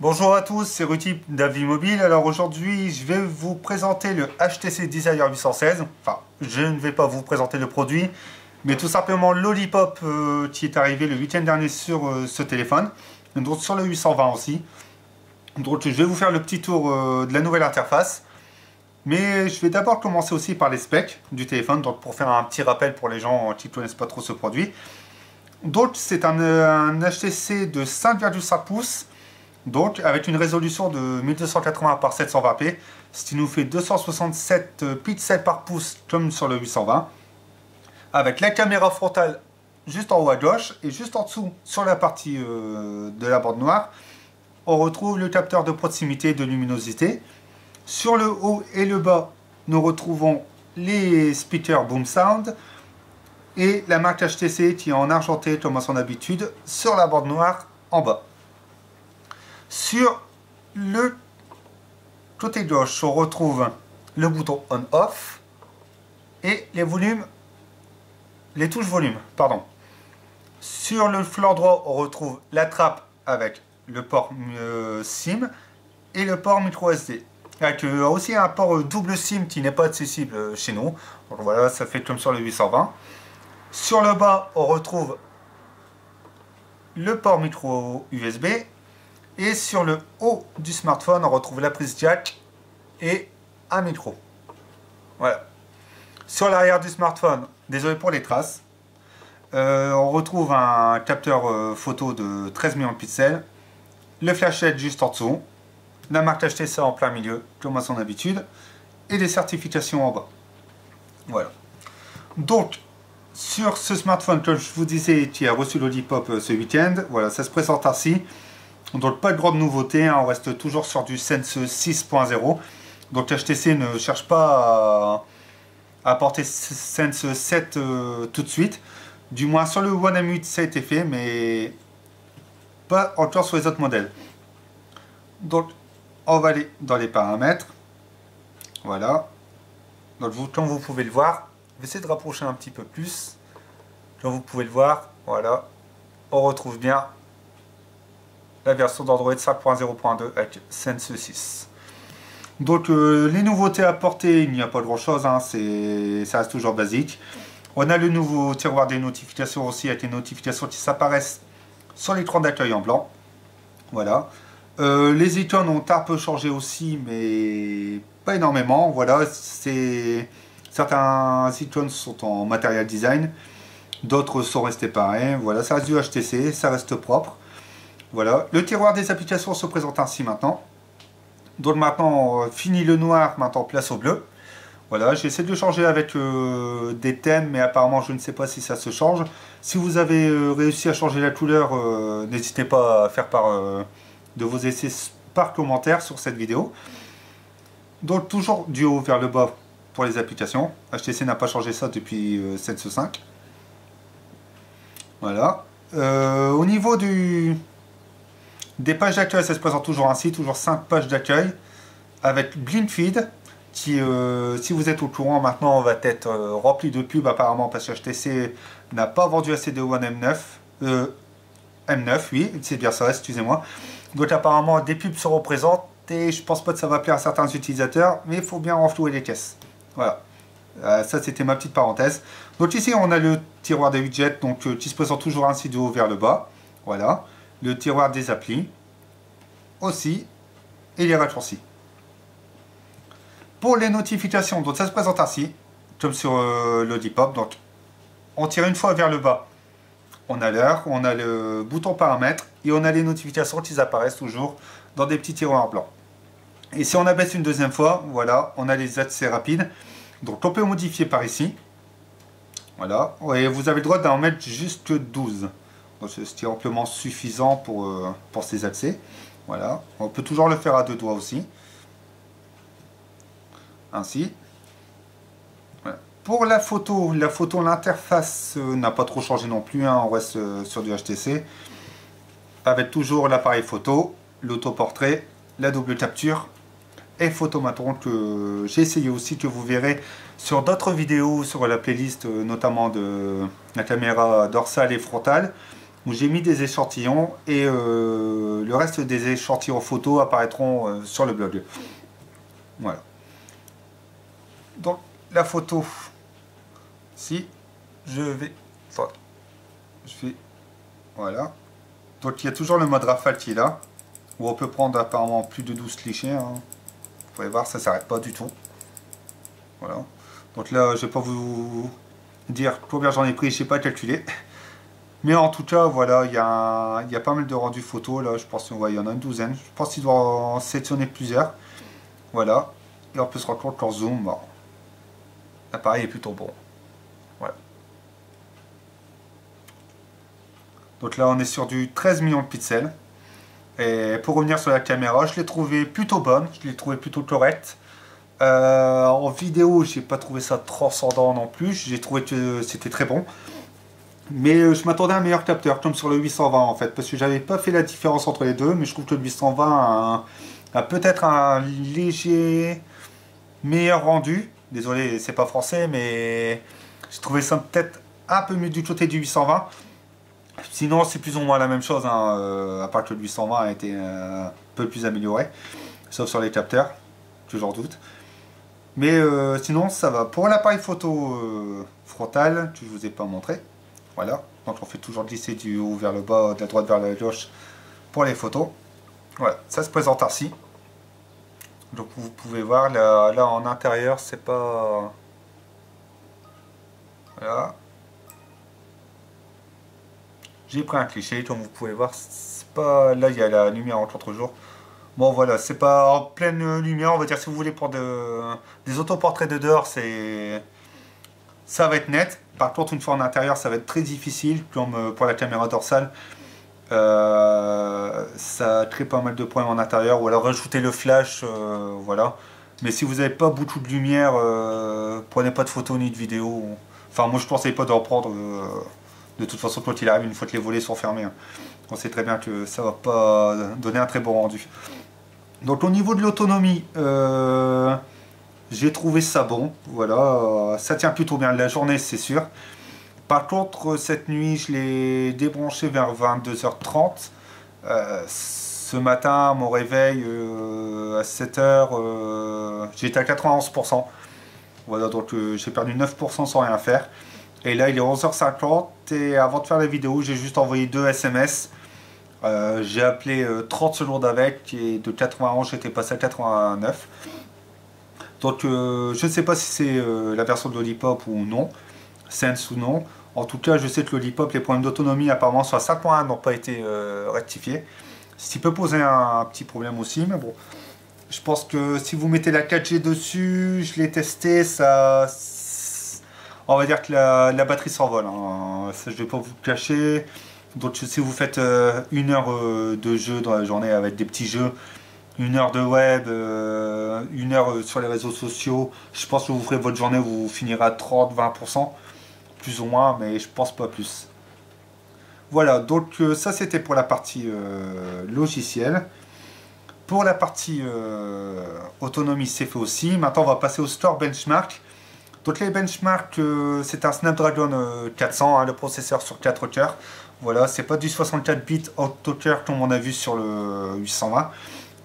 Bonjour à tous, c'est Ruti d'Avimobile. Alors aujourd'hui, je vais vous présenter le HTC Desire 816. Enfin, je ne vais pas vous présenter le produit, mais tout simplement l'Olipop qui est arrivé le week-end dernier sur ce téléphone. Donc sur le 820 aussi. Donc je vais vous faire le petit tour de la nouvelle interface. Mais je vais d'abord commencer aussi par les specs du téléphone, donc pour faire un petit rappel pour les gens qui ne connaissent pas trop ce produit. Donc c'est un HTC de 5,5 pouces. Donc, avec une résolution de 1280 par 720p, ce qui nous fait 267 pixels par pouce, comme sur le 820. Avec la caméra frontale juste en haut à gauche, et juste en dessous, sur la partie de la bande noire, on retrouve le capteur de proximité et de luminosité. Sur le haut et le bas, nous retrouvons les speakers Boom Sound, et la marque HTC qui est en argenté, comme à son habitude, sur la bande noire en bas. Sur le côté gauche, on retrouve le bouton on-off et les touches volume. Pardon. Sur le flanc droit, on retrouve la trappe avec le port SIM et le port micro SD. Avec aussi un port double SIM qui n'est pas accessible chez nous. Donc voilà, ça fait comme sur le 820. Sur le bas, on retrouve le port micro USB. Et sur le haut du smartphone, on retrouve la prise jack et un micro. Voilà. Sur l'arrière du smartphone, désolé pour les traces, on retrouve un capteur photo de 13 millions de pixels, le flashlight juste en dessous, la marque HTC en plein milieu, comme à son habitude, et des certifications en bas. Voilà. Donc, sur ce smartphone, comme je vous disais, qui a reçu l'Olipop ce week-end, voilà, ça se présente ainsi. Donc pas de grande nouveauté, hein, on reste toujours sur du Sense 6.0. Donc HTC ne cherche pas à apporter Sense 7 tout de suite. Du moins sur le One M8 ça a été fait, mais pas encore sur les autres modèles. Donc on va aller dans les paramètres. Voilà. Donc comme vous pouvez le voir, je vais essayer de rapprocher un petit peu plus. Comme vous pouvez le voir, voilà. On retrouve bien la version d'Android 5.0.2 avec Sense 6. Donc les nouveautés apportées, il n'y a pas grand chose, hein, ça reste toujours basique. On a le nouveau tiroir des notifications aussi, avec les notifications qui s'apparaissent sur l'écran d'accueil en blanc. Voilà. Les icônes ont un peu changé aussi, mais pas énormément. Voilà, certains icônes sont en Material Design, d'autres sont restés pareils. Voilà, ça reste du HTC, ça reste propre. Voilà, le tiroir des applications se présente ainsi maintenant. Donc maintenant, fini le noir, maintenant place au bleu. Voilà, j'ai essayé de le changer avec des thèmes, mais apparemment je ne sais pas si ça se change. Si vous avez réussi à changer la couleur, n'hésitez pas à faire part de vos essais par commentaire sur cette vidéo. Donc toujours du haut vers le bas pour les applications. HTC n'a pas changé ça depuis Sense 5. Voilà. Au niveau des pages d'accueil, ça se présente toujours ainsi, toujours 5 pages d'accueil avec Blind Feed qui, si vous êtes au courant maintenant, va être rempli de pubs apparemment parce que HTC n'a pas vendu assez de One M9. M9, oui, c'est bien ça, excusez-moi. Donc apparemment des pubs seront présentes et je pense pas que ça va plaire à certains utilisateurs, mais il faut bien renflouer les caisses. Voilà. Ça c'était ma petite parenthèse. Donc ici on a le tiroir des widgets donc, qui se présente toujours ainsi du haut vers le bas. Voilà. Le tiroir des applis aussi et les raccourcis. Pour les notifications, donc ça se présente ainsi, comme sur l'Olipop. Donc on tire une fois vers le bas, on a l'heure, on a le bouton paramètres et on a les notifications qui apparaissent toujours dans des petits tiroirs blancs. Et si on abaisse une deuxième fois, voilà, on a les accès rapides. Donc on peut modifier par ici. Voilà, et vous avez le droit d'en mettre jusque 12. Ce qui est amplement suffisant pour ces accès. Voilà. On peut toujours le faire à deux doigts aussi. Ainsi. Voilà. Pour la photo, l'interface n'a pas trop changé non plus. Hein, on reste sur du HTC. Avec toujours l'appareil photo, l'autoportrait, la double capture et photomatron que j'ai essayé aussi, que vous verrez sur d'autres vidéos sur la playlist, notamment de la caméra dorsale et frontale. où j'ai mis des échantillons et le reste des échantillons photos apparaîtront sur le blog. Voilà. Donc la photo, si je vais, voilà. Donc il y a toujours le mode rafale qui est là, où on peut prendre apparemment plus de 12 clichés. Hein. Vous pouvez voir, ça s'arrête pas du tout. Voilà. Donc là, je vais pas vous dire combien j'en ai pris, je sais pas calculer. Mais en tout cas, voilà, il y a pas mal de rendus photos. Là, je pense qu'il y en a une douzaine. Je pense qu'il doit en sélectionner plusieurs. Voilà. Et on peut se rendre compte qu'en zoom, bon, l'appareil est plutôt bon. Voilà. Donc là, on est sur du 13 millions de pixels. Et pour revenir sur la caméra, je l'ai trouvé plutôt bonne. Je l'ai trouvé plutôt correcte. En vidéo, j'ai pas trouvé ça transcendant non plus. J'ai trouvé que c'était très bon. Mais je m'attendais à un meilleur capteur, comme sur le 820 en fait, parce que j'avais pas fait la différence entre les deux, mais je trouve que le 820 a peut-être un léger meilleur rendu. Désolé, c'est pas français, mais j'ai trouvé ça peut-être un peu mieux du côté du 820. Sinon, c'est plus ou moins la même chose, hein, à part que le 820 a été un peu plus amélioré, sauf sur les capteurs, que j'en doute. Mais sinon, ça va. Pour l'appareil photo frontal, que je vous ai pas montré. Voilà, donc on fait toujours glisser du haut vers le bas, de la droite vers la gauche pour les photos. Voilà, ça se présente ainsi. Donc vous pouvez voir, là en intérieur, c'est pas... Voilà. J'ai pris un cliché, comme vous pouvez voir, c'est pas... Là, il y a la lumière en contre-jour. Bon, voilà, c'est pas en pleine lumière, on va dire, si vous voulez prendre des autoportraits de dehors, ça va être net. Par contre, une fois en intérieur, ça va être très difficile, comme pour la caméra dorsale. Ça crée pas mal de problèmes en intérieur, ou alors rajouter le flash, voilà. Mais si vous n'avez pas beaucoup de lumière, prenez pas de photos ni de vidéos. Enfin, moi je ne conseille pas d'en prendre. De toute façon, quand il arrive, une fois que les volets sont fermés, hein. On sait très bien que ça va pas donner un très bon rendu. Donc au niveau de l'autonomie, j'ai trouvé ça bon, voilà, ça tient plutôt bien la journée, c'est sûr. Par contre, cette nuit, je l'ai débranché vers 22h30. Ce matin, mon réveil à 7h, j'étais à 91%. Voilà, donc j'ai perdu 9% sans rien faire. Et là, il est 11h50 et avant de faire la vidéo, j'ai juste envoyé 2 SMS. J'ai appelé 30 secondes avec et de 91, j'étais passé à 89. Donc je ne sais pas si c'est la version de Lollipop ou non, Sense ou non. En tout cas, je sais que Lollipop, les problèmes d'autonomie apparemment sur la 5.1 n'ont pas été rectifiés. Ce qui peut poser un petit problème aussi, mais bon. Je pense que si vous mettez la 4G dessus, je l'ai testé, ça... On va dire que la batterie s'envole, hein. Ça, je ne vais pas vous le cacher. Donc si vous faites 1 heure de jeu dans la journée avec des petits jeux, 1 heure de web, 1 heure sur les réseaux sociaux, je pense que vous ferez votre journée, vous finirez à 30-20%, plus ou moins, mais je pense pas plus. Voilà, donc ça c'était pour la partie logicielle. Pour la partie autonomie, c'est fait aussi. Maintenant on va passer au store benchmark. Donc les benchmarks, c'est un Snapdragon 400, hein, le processeur sur 4 cœurs. Voilà, c'est pas du 64 bits octo-cœur comme on a vu sur le 820.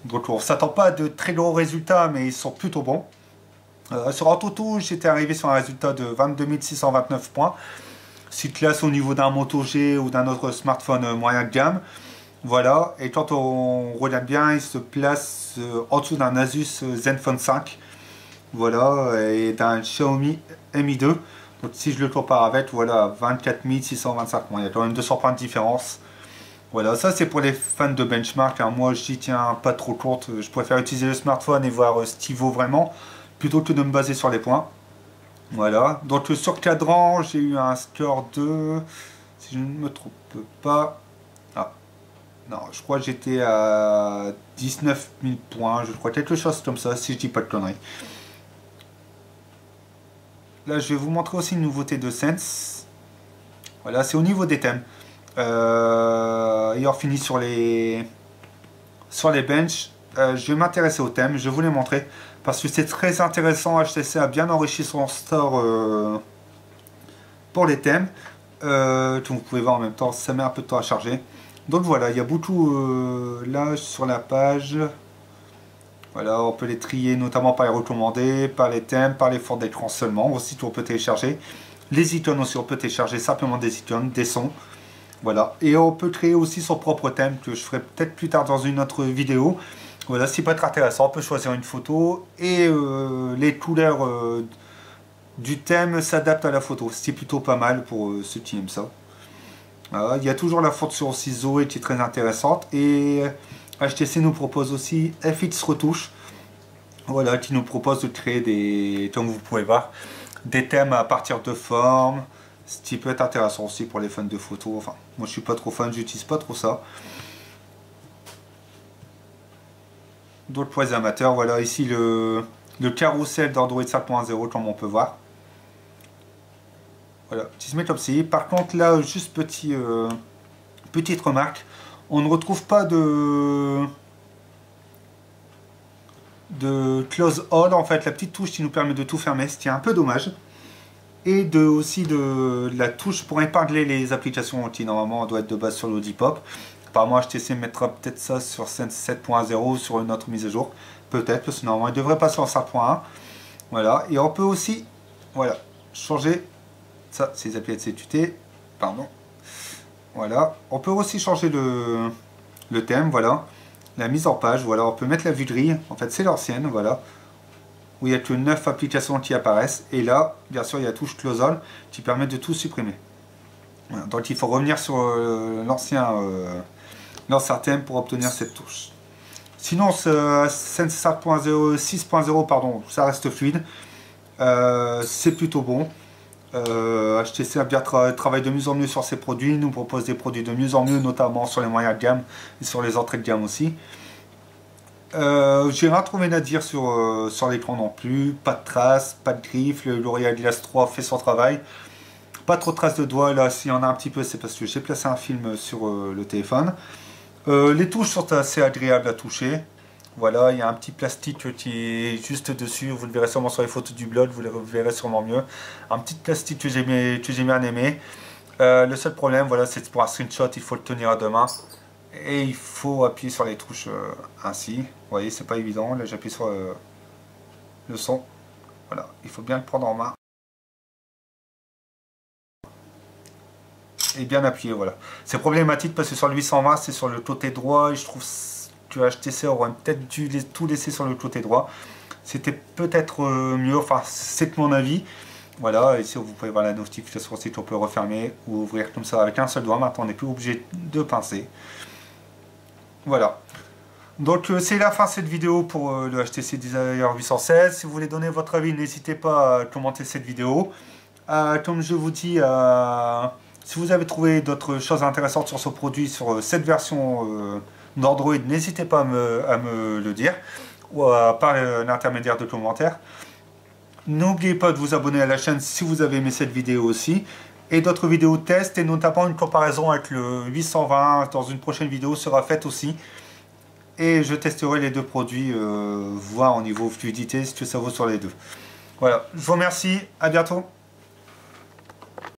Donc on ne s'attend pas à de très gros résultats, mais ils sont plutôt bons. Sur AnTuTu, j'étais arrivé sur un résultat de 22 629 points. Si classe au niveau d'un Moto G ou d'un autre smartphone moyen de gamme. Voilà, et quand on regarde bien, il se place en dessous d'un Asus Zenfone 5. Voilà, et d'un Xiaomi Mi 2. Donc si je le compare avec, voilà, 24 625 points. Il y a quand même 200 points de différence. Voilà, ça c'est pour les fans de benchmark, hein. Moi j'y tiens pas trop compte. Je préfère utiliser le smartphone et voir ce qu'il vaut vraiment, plutôt que de me baser sur les points. Voilà, donc sur cadran, j'ai eu un score de... Si je ne me trompe pas... Ah, non, je crois que j'étais à 19 000 points, je crois, quelque chose comme ça, si je dis pas de conneries. Là, je vais vous montrer aussi une nouveauté de Sense. Voilà, c'est au niveau des thèmes. Et on finit sur les benches. Je vais m'intéresser aux thèmes, je vais vous les montrer. Parce que c'est très intéressant, HTC a bien enrichi son store pour les thèmes. Comme vous pouvez voir en même temps, ça met un peu de temps à charger. Donc voilà, il y a beaucoup là sur la page. Voilà, on peut les trier notamment par les recommandés, par les thèmes, par les fonds d'écran seulement. Aussi, on peut télécharger. Les icônes aussi, on peut télécharger simplement des icônes, des sons. Voilà, et on peut créer aussi son propre thème que je ferai peut-être plus tard dans une autre vidéo. Voilà, c'est pas très intéressant, on peut choisir une photo et les couleurs du thème s'adaptent à la photo. C'est plutôt pas mal pour ceux qui aiment ça. Voilà, il y a toujours la fonction aussi Zoé qui est très intéressante et HTC nous propose aussi FX Retouche. Voilà, qui nous propose de créer des, comme vous pouvez voir, des thèmes à partir de formes. Ce qui peut être intéressant aussi pour les fans de photos. Enfin, moi je suis pas trop fan, j'utilise pas trop ça. Donc pour les amateurs, voilà ici le carrousel d'Android 5.0 comme on peut voir. Voilà, qui se met comme ci. Par contre là, juste petite remarque, on ne retrouve pas de close all, en fait, la petite touche qui nous permet de tout fermer, ce qui est un peu dommage. Et aussi de la touche pour épingler les applications qui normalement doivent être de base sur l'Audipop. Apparemment HTC mettra peut-être ça sur 7.0 sur une autre mise à jour. Peut-être, parce que normalement il devrait passer en 5.1. Voilà, et on peut aussi voilà, changer ça, c'est les applis CQT. Pardon. Voilà, on peut aussi changer le thème, voilà. La mise en page, voilà, on peut mettre la vue de grille. En fait, c'est l'ancienne, voilà. Où il y a que 9 applications qui apparaissent. Et là, bien sûr, il y a la touche Close All qui permet de tout supprimer. Voilà, donc il faut revenir sur l'ancien thème pour obtenir cette touche. Sinon, ce 6.0, pardon, ça reste fluide. C'est plutôt bon. HTC a bien travaille de mieux en mieux sur ses produits, nous propose des produits de mieux en mieux, notamment sur les moyens de gamme et sur les entrées de gamme aussi. J'ai rien trouvé à dire sur l'écran non plus, pas de traces, pas de griffes, le L'Oréal Glass 3 fait son travail. Pas trop de traces de doigts, là s'il y en a un petit peu c'est parce que j'ai placé un film sur le téléphone. Les touches sont assez agréables à toucher. Voilà, il y a un petit plastique qui est juste dessus, vous le verrez sûrement sur les photos du blog, vous le verrez sûrement mieux. Un petit plastique que j'ai bien aimé. Le seul problème, voilà, c'est pour un screenshot, il faut le tenir à deux mains. Et il faut appuyer sur les touches ainsi. Vous voyez, c'est pas évident. Là, j'appuie sur le son. Voilà, il faut bien le prendre en main. Et bien appuyer, voilà. C'est problématique parce que sur le 820, c'est sur le côté droit. Et je trouve que HTC aurait peut-être dû tout laisser sur le côté droit. C'était peut-être mieux, enfin, c'est mon avis. Voilà, ici vous pouvez voir la notification aussi qu'on peut refermer ou ouvrir comme ça avec un seul doigt. Maintenant, on n'est plus obligé de pincer. Voilà. Donc c'est la fin de cette vidéo pour le HTC Desire 816. Si vous voulez donner votre avis, n'hésitez pas à commenter cette vidéo. Comme je vous dis, si vous avez trouvé d'autres choses intéressantes sur ce produit, sur cette version d'Android, n'hésitez pas à me le dire, ou par l'intermédiaire de commentaires. N'oubliez pas de vous abonner à la chaîne si vous avez aimé cette vidéo aussi. Et d'autres vidéos de test, et notamment une comparaison avec le 820 dans une prochaine vidéo sera faite aussi. Et je testerai les deux produits, voir au niveau fluidité ce que ça vaut sur les deux. Voilà, je vous remercie, à bientôt.